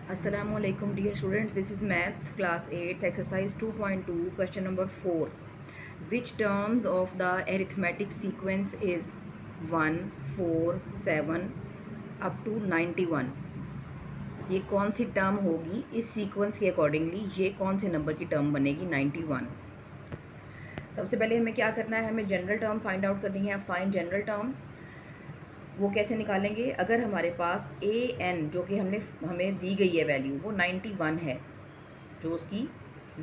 Assalamualaikum dear students, this is maths class 8 exercise 2.2 question number 4. Which terms of the arithmetic sequence is 1 4 7 up to 91? ये कौन सी term होगी इस sequence के accordingly? ये कौन से नंबर की टर्म बनेगी 91? सबसे पहले हमें क्या करना है, हमें जनरल टर्म फाइंड आउट करनी है. Find general term. वो कैसे निकालेंगे? अगर हमारे पास ए एन जो कि हमें दी गई है वैल्यू वो 91 है, जो उसकी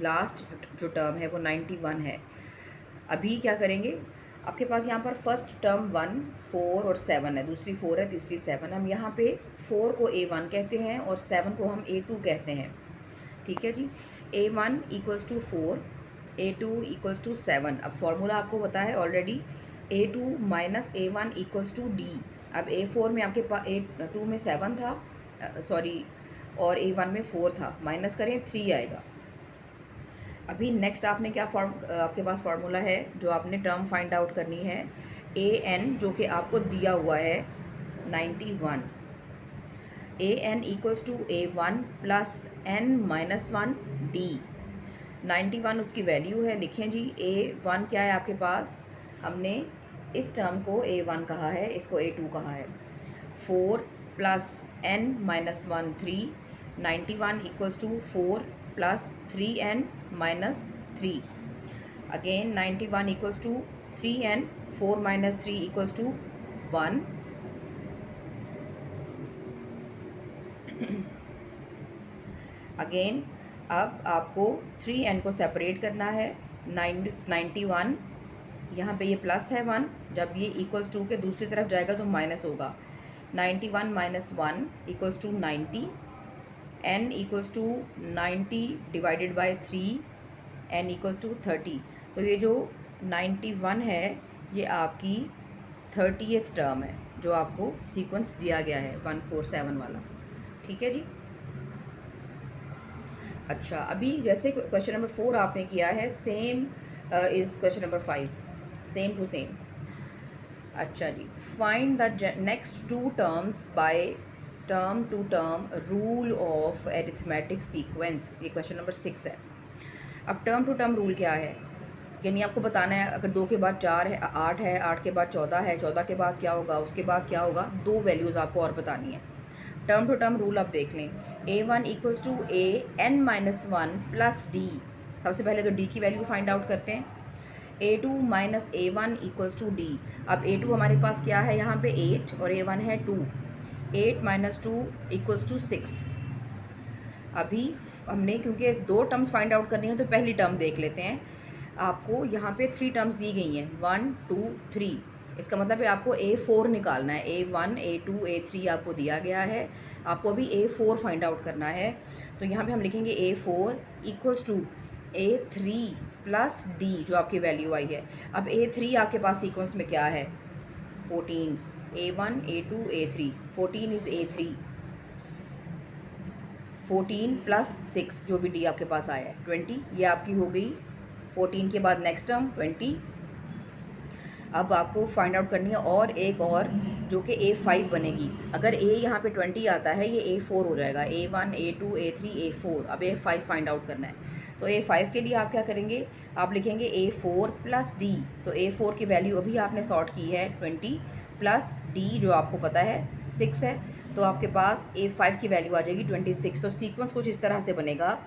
लास्ट जो टर्म है वो 91 है. अभी क्या करेंगे, आपके पास यहाँ पर फर्स्ट टर्म 1 4 और 7 है, दूसरी 4 है, तीसरी 7. हम यहाँ पे 4 को A1 कहते हैं और 7 को हम A2 कहते हैं. ठीक है जी. A1 = 4, A2 = 7. अब फॉर्मूला आपको पता है ऑलरेडी. A2 - A1 = D. अब A4 में आपके पास A2 में 7 था, सॉरी, और A1 में 4 था. माइनस करें 3 आएगा. अभी नेक्स्ट आपने क्या आपके पास फार्मूला है जो आपने टर्म फाइंड आउट करनी है. AN जो कि आपको दिया हुआ है 91. AN = A1 + n - 1 D. 91 उसकी वैल्यू है. लिखें जी. A1 क्या है आपके पास? हमने इस टर्म को A1 कहा है, इसको A2 कहा है. 4 + n - 1 3. 91 = 4 + 3n - 3. Again 91 = 3n. 4 - 3 = 1. Again अब आपको 3n को सेपरेट करना है. 91 यहाँ पे ये प्लस है 1, जब ये =2 के दूसरी तरफ जाएगा तो माइनस होगा. 91 - 1 = 90. n = 90 / 3. n = 30. तो ये जो 91 है ये आपकी 30th टर्म है जो आपको सीक्वेंस दिया गया है 1 4 7 वाला. ठीक है जी. अच्छा, अभी जैसे क्वेश्चन नंबर 4 आपने किया है, same is question number 5, same to same. अच्छा जी. Find the next 2 terms by term to term rule of arithmetic sequence. ये क्वेश्चन नंबर 6 है. अब टर्म टू टर्म रूल क्या है, यानी आपको बताना है अगर 2 के बाद 4 है, 8 है, 8 के बाद 14 है, 14 के बाद क्या होगा, उसके बाद क्या होगा, 2 वैल्यूज़ आपको और बतानी है. टर्म टू टर्म रूल आप देख लें. A1 = AN - 1 + D. सबसे पहले तो D की वैल्यू फाइंड आउट करते हैं. A2 - A1 = D. अब A2 हमारे पास क्या है यहाँ पे 8 और A1 है 2. 8 - 2 = 6. अभी हमने क्योंकि 2 टर्म्स फाइंड आउट करनी है तो पहली टर्म देख लेते हैं. आपको यहाँ पे 3 टर्म्स दी गई हैं, 1 2 3. इसका मतलब है आपको A4 निकालना है. A1 A2 A3 आपको दिया गया है, आपको अभी A4 फाइंड आउट करना है. तो यहाँ पे हम लिखेंगे A4 = A3 + D जो आपकी वैल्यू आई है. अब A3 आपके पास सीक्वेंस में क्या है, 14. A1 A2 A3. 14 is A3. 14 + 6 जो भी D आपके पास आया है 20. ये आपकी हो गई 14 के बाद नेक्स्ट टर्म 20. अब आपको फाइंड आउट करनी है और एक और जो कि A5 बनेगी. अगर A यहाँ पे 20 आता है ये A4 हो जाएगा. A1 A2 A3 A4. अब A5 फाइंड आउट करना है. तो A5 के लिए आप क्या करेंगे, आप लिखेंगे A4 + D. तो A4 की वैल्यू अभी आपने सॉर्ट की है 20 + D जो आपको पता है 6 है. तो आपके पास A5 की वैल्यू आ जाएगी 26. तो सीक्वेंस कुछ इस तरह से बनेगा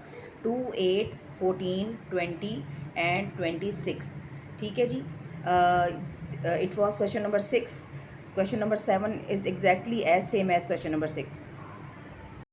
2 8 14 20 एंड 26. ठीक है जी. It was question number 6. Question number 7 is exactly as same as question number 6.